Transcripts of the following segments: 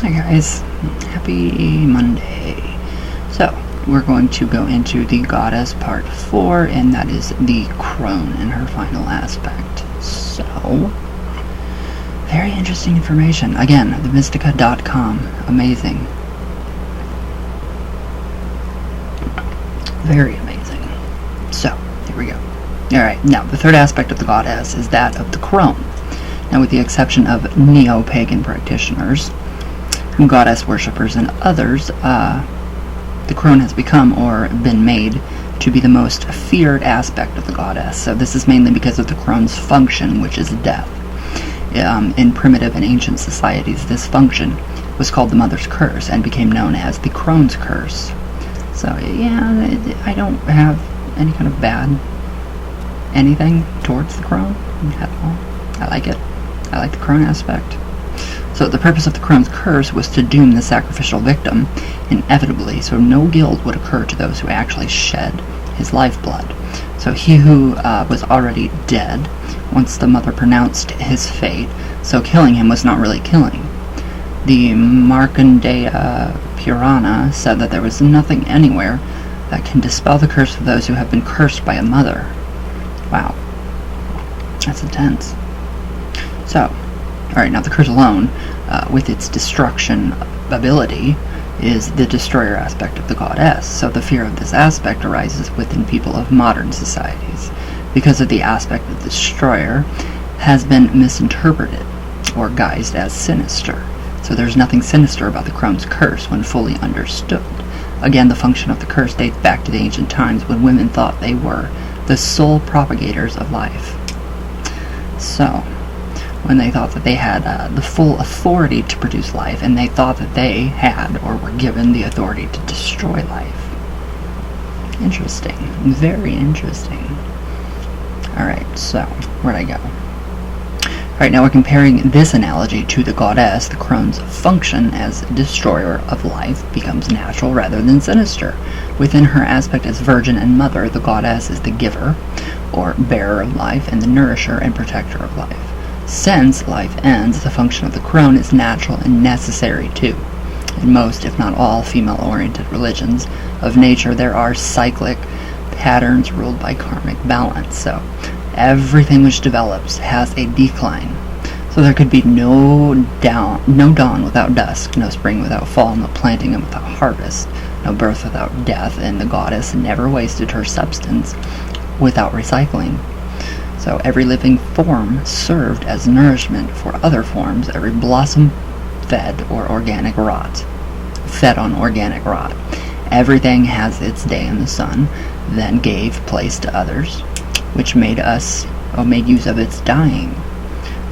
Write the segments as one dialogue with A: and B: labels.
A: Hi guys, happy Monday. So, we're going to go into the goddess part 4, and that is the Crone in her final aspect. So, very interesting information. Again, themystica.com. Amazing. Very amazing. So, here we go. Alright, now the third aspect of the goddess is that of the Crone. Now, with the exception of neo-pagan practitioners, goddess worshippers, and others, the Crone has become, or been made, to be the most feared aspect of the goddess. So this is mainly because of the Crone's function, which is death. In primitive and ancient societies, this function was called the Mother's Curse and became known as the Crone's Curse. So yeah, I don't have any kind of bad anything towards the Crone at all. I like it. I like the Crone aspect. So the purpose of the Crone's curse was to doom the sacrificial victim inevitably, so no guilt would occur to those who actually shed his lifeblood. So he who was already dead, once the mother pronounced his fate, so killing him was not really killing. The Markandeya Purana said that there was nothing anywhere that can dispel the curse of those who have been cursed by a mother. Wow. That's intense. So, alright, now the curse alone, with its destruction ability, is the destroyer aspect of the goddess. So the fear of this aspect arises within people of modern societies, because of the aspect of the destroyer has been misinterpreted, or guised as sinister. So there's nothing sinister about the Crone's curse when fully understood. Again, the function of the curse dates back to the ancient times when women thought they were the sole propagators of life. So, when they thought that they had the full authority to produce life, and they thought that they had or were given the authority to destroy life. Interesting. Very interesting. Alright, so, where'd I go? Alright, now we're comparing this analogy to the goddess. The Crone's function as destroyer of life becomes natural rather than sinister. Within her aspect as virgin and mother, the goddess is the giver, or bearer of life, and the nourisher and protector of life. Since life ends, the function of the Crone is natural and necessary too. In most, if not all, female-oriented religions of nature, there are cyclic patterns ruled by karmic balance. So, everything which develops has a decline. So there could be no dawn without dusk, no spring without fall, no planting without harvest, no birth without death, and the goddess never wasted her substance without recycling. So every living form served as nourishment for other forms, every blossom fed on organic rot. Everything has its day in the sun, then gave place to others, which made use of its dying.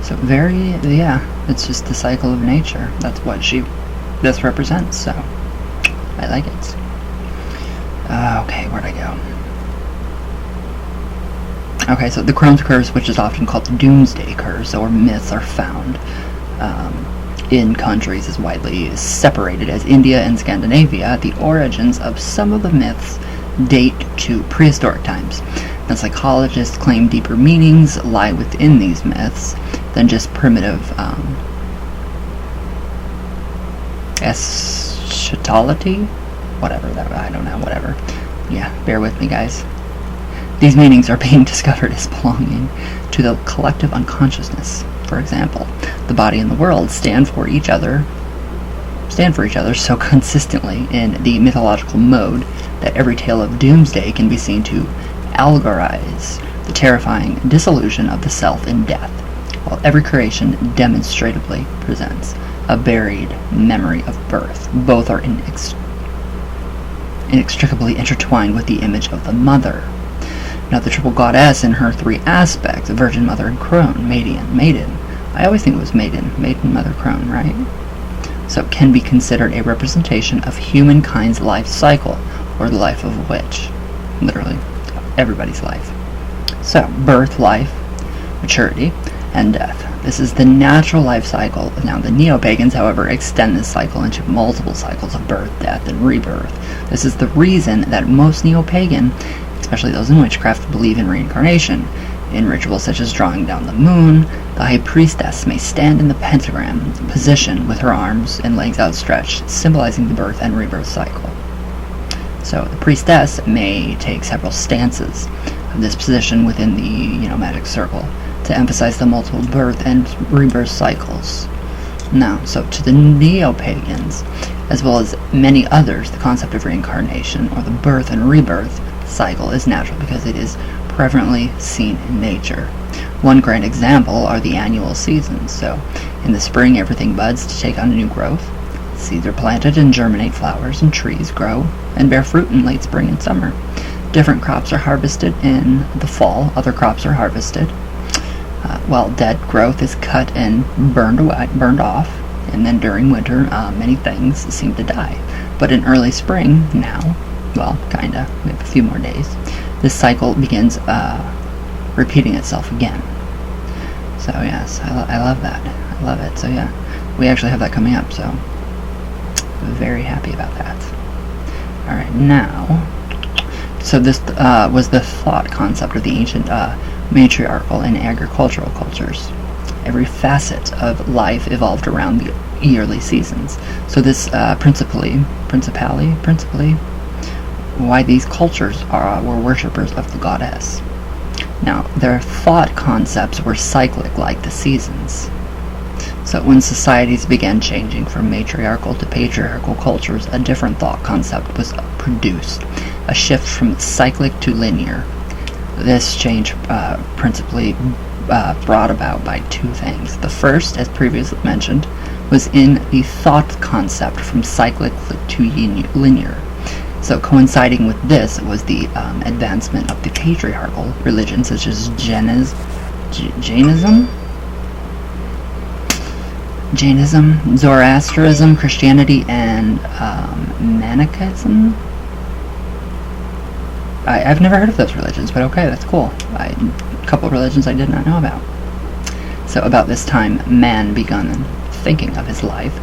A: So it's just the cycle of nature. That's what this represents, so I like it. Okay, where'd I go? Okay, so the Crone's curse, which is often called the Doomsday Curse, or myths, are found in countries as widely separated as India and Scandinavia. The origins of some of the myths date to prehistoric times. Now, psychologists claim deeper meanings lie within these myths than just primitive eschatology? Whatever, I don't know, whatever. Yeah, bear with me, guys. These meanings are being discovered as belonging to the collective unconsciousness. For example, the body and the world stand for each other so consistently in the mythological mode that every tale of doomsday can be seen to allegorize the terrifying dissolution of the self in death, while every creation demonstratively presents a buried memory of birth. Both are inextricably intertwined with the image of the mother. Now, the triple goddess in her three aspects, Virgin, Mother, and Crone, maiden. I always think it was maiden, Mother, Crone, right? So, can be considered a representation of humankind's life cycle, or the life of a witch. Literally, everybody's life. So, birth, life, maturity, and death. This is the natural life cycle. Now, the neo-pagans, however, extend this cycle into multiple cycles of birth, death, and rebirth. This is the reason that most neo-pagan, especially those in witchcraft, believe in reincarnation, in rituals such as drawing down the moon, The high priestess may stand in the pentagram position with her arms and legs outstretched, symbolizing the birth and rebirth cycle. So the priestess may take several stances of this position within the magic circle to emphasize the multiple birth and rebirth cycles. Now, so to the neo-pagans, as well as many others, the concept of reincarnation, or the birth and rebirth cycle, is natural because it is prevalently seen in nature. One grand example are the annual seasons. So, in the spring, everything buds to take on a new growth. Seeds are planted and germinate flowers, and trees grow and bear fruit in late spring and summer. Different crops are harvested in the fall. Other crops are harvested while dead growth is cut and burned off. And then during winter, many things seem to die. But in early spring, now, well, kinda, we have a few more days, this cycle begins repeating itself again. So yes, I love that. I love it. So yeah, we actually have that coming up, so very happy about that. Alright, now, so this was the thought concept of the ancient matriarchal and agricultural cultures. Every facet of life evolved around the yearly seasons. So this principally, why these cultures were worshippers of the goddess. Now, their thought concepts were cyclic like the seasons. So when societies began changing from matriarchal to patriarchal cultures, a different thought concept was produced, a shift from cyclic to linear. This change principally brought about by two things. The first, as previously mentioned, was in the thought concept from cyclic to linear. So coinciding with this was the advancement of the patriarchal religions such as Jainism, Zoroastrianism, Christianity, and Manichaeism. I've never heard of those religions, but okay, that's cool. A couple of religions I did not know about. So about this time, man began thinking of his life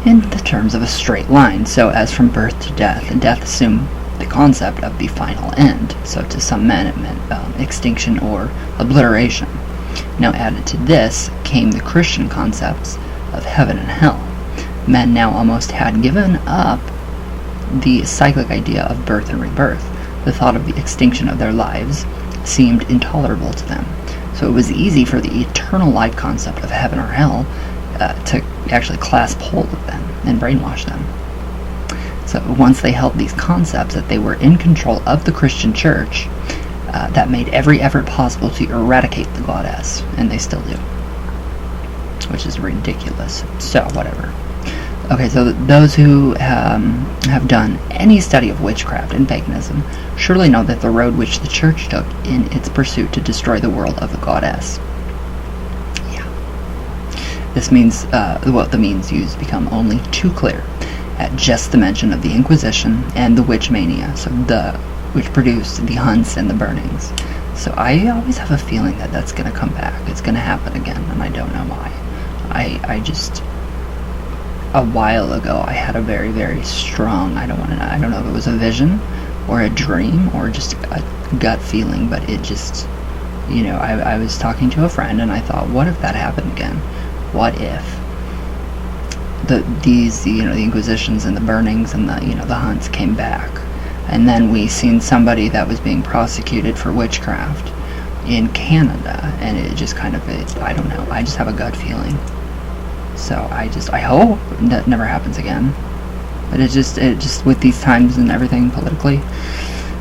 A: in the terms of a straight line, so as from birth to death, and death assumed the concept of the final end. So to some men it meant extinction or obliteration. Now added to this came the Christian concepts of heaven and hell. Men now almost had given up the cyclic idea of birth and rebirth. The thought of the extinction of their lives seemed intolerable to them. So it was easy for the eternal life concept of heaven or hell to actually clasp hold of them and brainwash them. So once they held these concepts that they were in control of the Christian church, that made every effort possible to eradicate the goddess, and they still do, which is ridiculous. So whatever. Okay, so those who have done any study of witchcraft and paganism surely know that the road which the church took in its pursuit to destroy the world of the goddess. Yeah. This means, the means used become only too clear at just the mention of the Inquisition and the witch mania, so which produced the hunts and the burnings. So I always have a feeling that that's going to come back. It's going to happen again, and I don't know why. I just... A while ago, I had a very, very strong, I don't know if it was a vision or a dream or just a gut feeling, but it just, I was talking to a friend and I thought, what if that happened again? What if the Inquisitions and the burnings and the hunts came back, and then we seen somebody that was being prosecuted for witchcraft in Canada, and it just kind of, I don't know, I just have a gut feeling. So I hope that never happens again. But it just with these times and everything politically,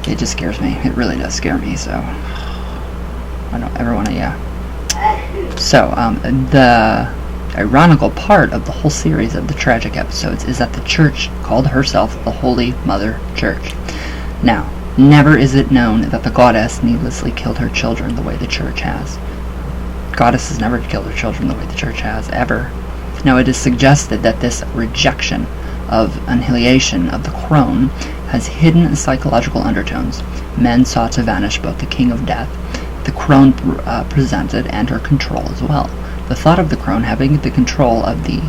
A: it just scares me. It really does scare me. So I don't ever want to. Yeah. So the ironical part of the whole series of the tragic episodes is that the church called herself the Holy Mother Church. Now, never is it known that the goddess needlessly killed her children the way the church has. Goddesses never killed her children the way the church has, ever. Now, it is suggested that this rejection of annihilation of the Crone has hidden psychological undertones. Men sought to vanish both the king of death, the Crone presented, and her control as well. The thought of the Crone having the control of the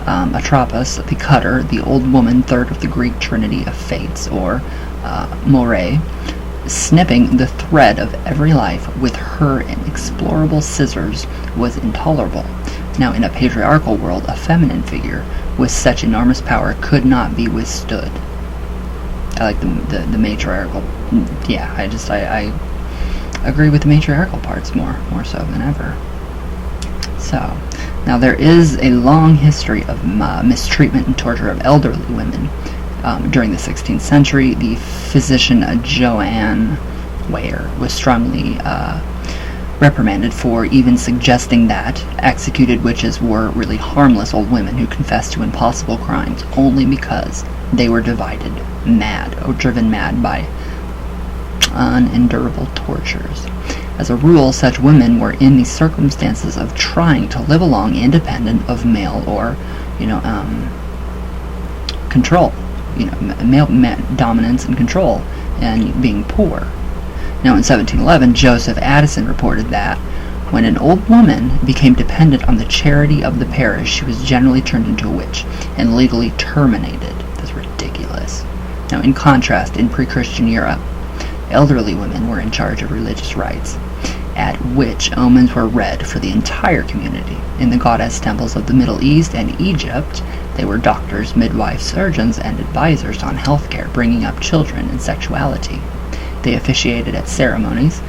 A: Atropos, the cutter, the old woman, third of the Greek trinity of fates, or Moray, snipping the thread of every life with her inexplorable scissors was intolerable. Now, in a patriarchal world, a feminine figure with such enormous power could not be withstood. I like the matriarchal. Yeah, I agree with the matriarchal parts more so than ever. So, now there is a long history of mistreatment and torture of elderly women. During the 16th century, the physician Joanne Weir was strongly reprimanded for even suggesting that executed witches were really harmless old women who confessed to impossible crimes only because they were divided mad or driven mad by unendurable tortures. As a rule, such women were in the circumstances of trying to live along independent of male or, control, male dominance and control, and being poor. Now, in 1711, Joseph Addison reported that when an old woman became dependent on the charity of the parish, she was generally turned into a witch and legally terminated. That's ridiculous. Now, in contrast, in pre-Christian Europe, elderly women were in charge of religious rites, at which omens were read for the entire community. In the goddess temples of the Middle East and Egypt, they were doctors, midwives, surgeons, and advisors on healthcare, bringing up children and sexuality. They officiated at ceremonies.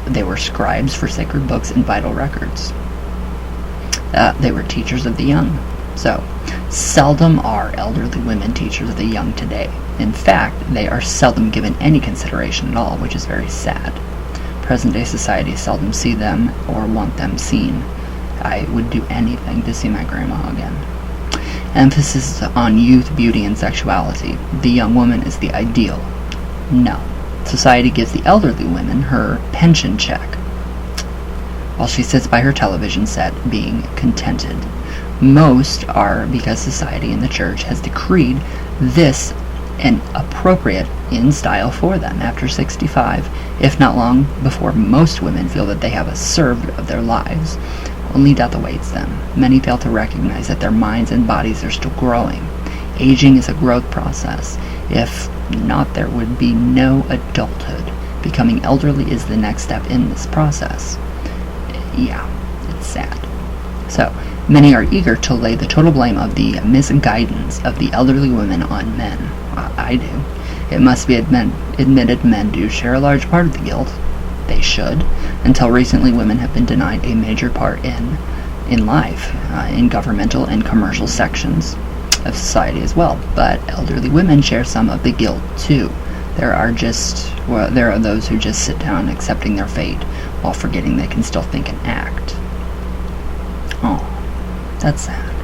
A: They were scribes for sacred books and vital records. They were teachers of the young. So, seldom are elderly women teachers of the young today. In fact, they are seldom given any consideration at all, which is very sad. Present-day society seldom see them or want them seen. I would do anything to see my grandma again. Emphasis on youth, beauty, and sexuality. The young woman is the ideal. No. Society gives the elderly woman her pension check, while she sits by her television set being contented. Most are because society and the church has decreed this and appropriate in style for them after 65, if not long before most women feel that they have served of their lives. Only death awaits them. Many fail to recognize that their minds and bodies are still growing. Aging is a growth process. If not, there would be no adulthood. Becoming elderly is the next step in this process. Yeah, it's sad. So, many are eager to lay the total blame of the misguidance of the elderly women on men. I do. It must be admitted men do share a large part of the guilt. They should. Until recently, women have been denied a major part in life, in governmental and commercial sections of society as well. But elderly women share some of the guilt too. There are those who just sit down accepting their fate while forgetting they can still think and act. Oh, that's sad.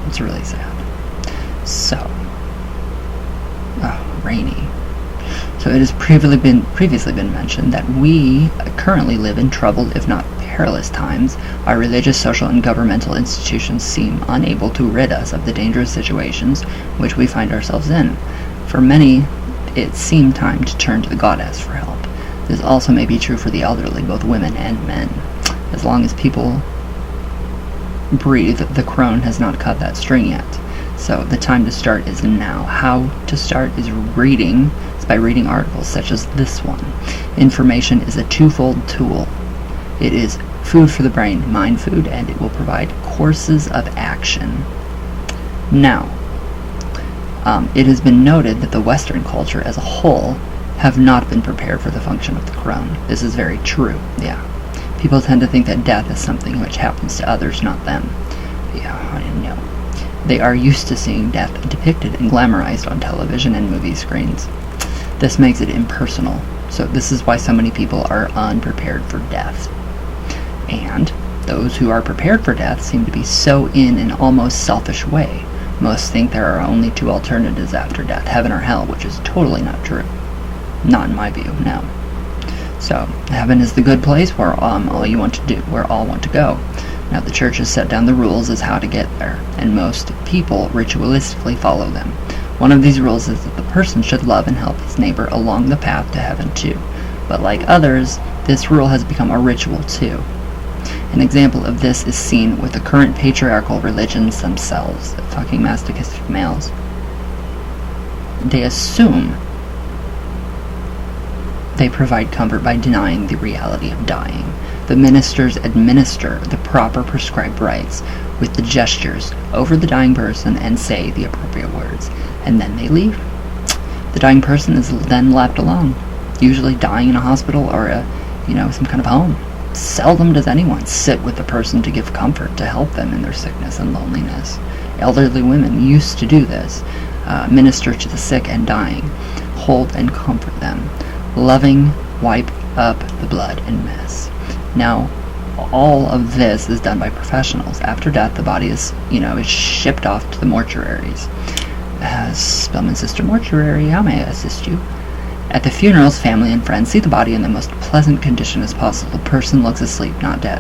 A: It's really sad. So, rainy. So it has previously been mentioned that we currently live in troubled, if not perilous times. Our religious, social, and governmental institutions seem unable to rid us of the dangerous situations which we find ourselves in. For many, it seemed time to turn to the goddess for help. This also may be true for the elderly, both women and men. As long as people breathe, the Crone has not cut that string yet. So the time to start is now. How to start is reading. It's by reading articles such as this one. Information is a twofold tool. It is food for the brain, mind food, and it will provide courses of action. Now, it has been noted that the Western culture as a whole have not been prepared for the function of the Crone. This is very true, yeah. People tend to think that death is something which happens to others, not them. Yeah, I know. They are used to seeing death depicted and glamorized on television and movie screens. This makes it impersonal. So this is why so many people are unprepared for death. And those who are prepared for death seem to be so in an almost selfish way. Most think there are only two alternatives after death, heaven or hell, which is totally not true. Not in my view, no. So, heaven is the good place where where all want to go. Now, the church has set down the rules as how to get there, and most people ritualistically follow them. One of these rules is that the person should love and help his neighbor along the path to heaven too. But like others, this rule has become a ritual too. An example of this is seen with the current patriarchal religions themselves, the fucking masochistic males. They assume they provide comfort by denying the reality of dying. The ministers administer the proper prescribed rites with the gestures over the dying person and say the appropriate words, and then they leave. The dying person is then left alone, usually dying in a hospital or some kind of home. Seldom does anyone sit with the person to give comfort, to help them in their sickness and loneliness. Elderly women used to do this, minister to the sick and dying, hold and comfort them, loving, wipe up the blood and mess. Now, all of this is done by professionals. After death, the body is shipped off to the mortuaries. Spellman Sister Mortuary, how may I assist you? At the funerals, family and friends see the body in the most pleasant condition as possible. The person looks asleep, not dead.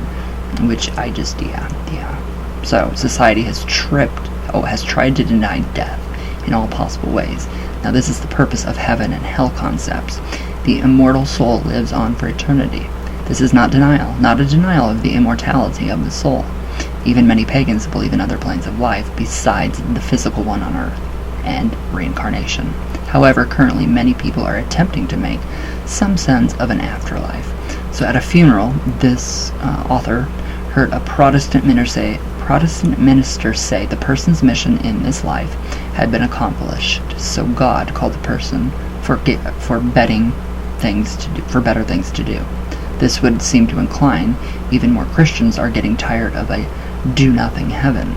A: Which I just, yeah. So, society has tried to deny death in all possible ways. Now, this is the purpose of heaven and hell concepts. The immortal soul lives on for eternity. This is not denial, not a denial of the immortality of the soul. Even many pagans believe in other planes of life besides the physical one on earth, and reincarnation. However, currently many people are attempting to make some sense of an afterlife. So at a funeral, this author heard a Protestant minister say the person's mission in this life had been accomplished. So God called the person for better things to do. This would seem to incline even more Christians are getting tired of a do-nothing heaven.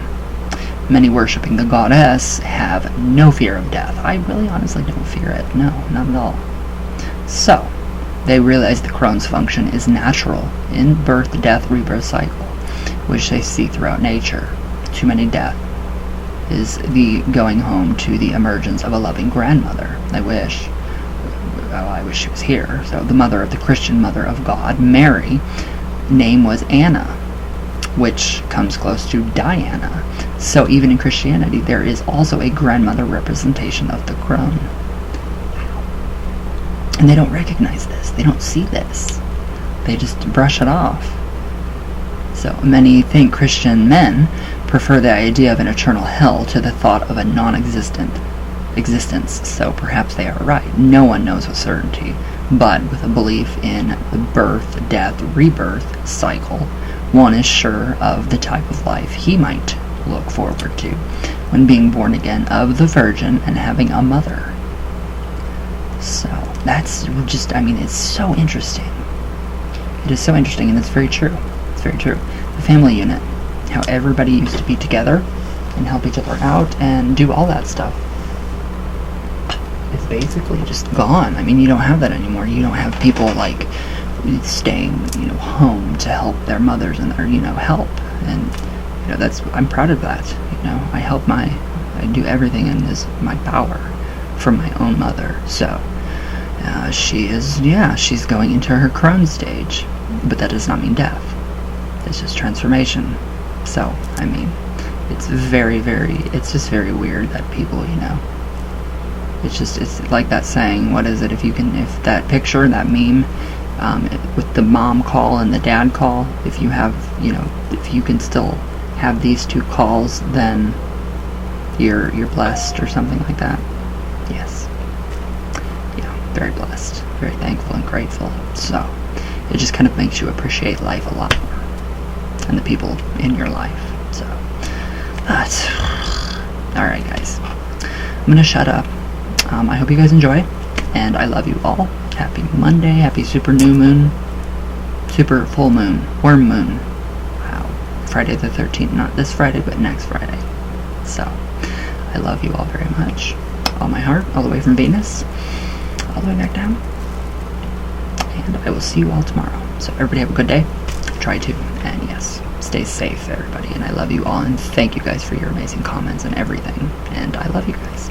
A: Many worshipping the goddess have no fear of death. I really honestly don't fear it. No, not at all. So, they realize the Crone's function is natural in birth, death, rebirth cycle, which they see throughout nature. Too many death is the going home to the emergence of a loving grandmother. I wish she was here. So the mother of the Christian mother of God, Mary, name was Anna, which comes close to Diana. So even in Christianity, there is also a grandmother representation of the crone. And they don't recognize this. They don't see this. They just brush it off. So many think Christian men prefer the idea of an eternal hell to the thought of a non-existent existence, so perhaps they are right. No one knows with certainty, but with a belief in the birth, death, rebirth cycle, one is sure of the type of life he might look forward to when being born again of the Virgin and having a mother. So that's just, it's so interesting. It is so interesting, and it's very true. It's very true. The family unit, how everybody used to be together and help each other out and do all that stuff. It's basically just gone. You don't have that anymore. You don't have people like staying, home to help their mothers and their, help. And, I'm proud of that. I do everything in my power for my own mother. So, she's going into her Crone stage. But that does not mean death. It's just transformation. So, it's it's just very weird that people, it's like that saying, what is it, if that picture, that meme, with the mom call and the dad call, if you can still have these two calls, then you're blessed, or something like that. Yes. Yeah, very blessed, very thankful and grateful. So, it just kind of makes you appreciate life a lot more, and the people in your life. So, that's alright, guys. I'm gonna shut up. I hope you guys enjoy, and I love you all. Happy Monday, happy super new moon, super full moon, worm moon. Wow. Friday the 13th, not this Friday, but next Friday. So, I love you all very much. All my heart, all the way from Venus, all the way back down. And I will see you all tomorrow. So everybody have a good day. Try to, and yes, stay safe, everybody. And I love you all, and thank you guys for your amazing comments and everything. And I love you guys.